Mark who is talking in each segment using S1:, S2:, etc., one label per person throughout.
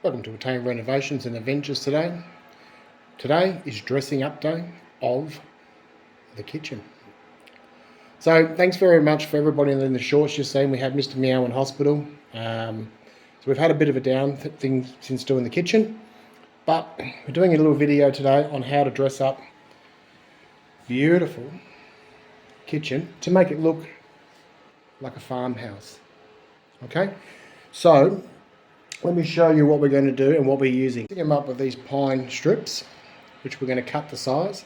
S1: Welcome to Attain Renovations and Adventures today. Today is dressing up day of the kitchen. So thanks very much for everybody in the shorts you've seen. We had Mr. Meow in hospital. So we've had a bit of a down thing since doing the kitchen. But we're doing a little video today on how to dress up beautiful kitchen to make it look like a farmhouse. Okay, so let me show you what we're going to do and what we're using. Pick them up with these pine strips, which we're going to cut the size.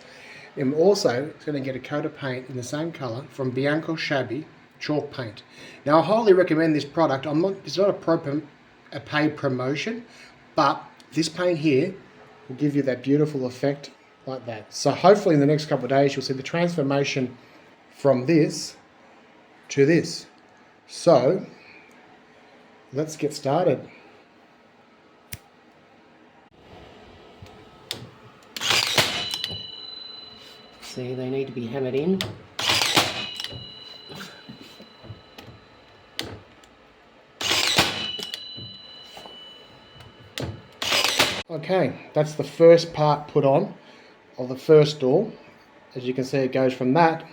S1: And also, it's going to get a coat of paint in the same colour from Bianco Shabby chalk paint. Now, I highly recommend this product. It's not a paid promotion, but this paint here will give you that beautiful effect like that. So hopefully in the next couple of days, you'll see the transformation from this to this. So let's get started.
S2: See, they need to be hammered in.
S1: Okay, that's the first part put on of the first door. As you can see, it goes from that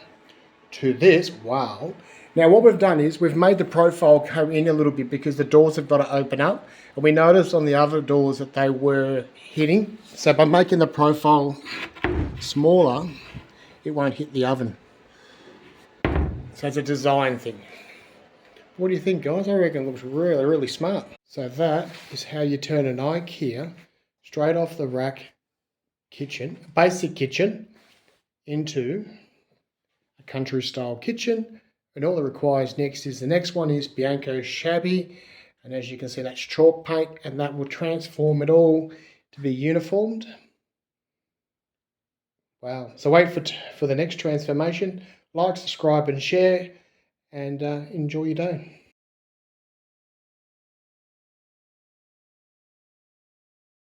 S1: to this. Wow. Now what we've done is we've made the profile go in a little bit because the doors have got to open up. And we noticed on the other doors that they were hitting. So by making the profile smaller, it won't hit the oven. So it's a design thing. What do you think, guys? I reckon it looks really, really smart. So that is how you turn an IKEA straight off the rack kitchen, basic kitchen, into a country style kitchen. And all it requires next is the next one is Bianco Shabby. And as you can see, that's chalk paint, and that will transform it all to be uniformed. Wow. So wait for the next transformation. Like, subscribe and share, and enjoy your day.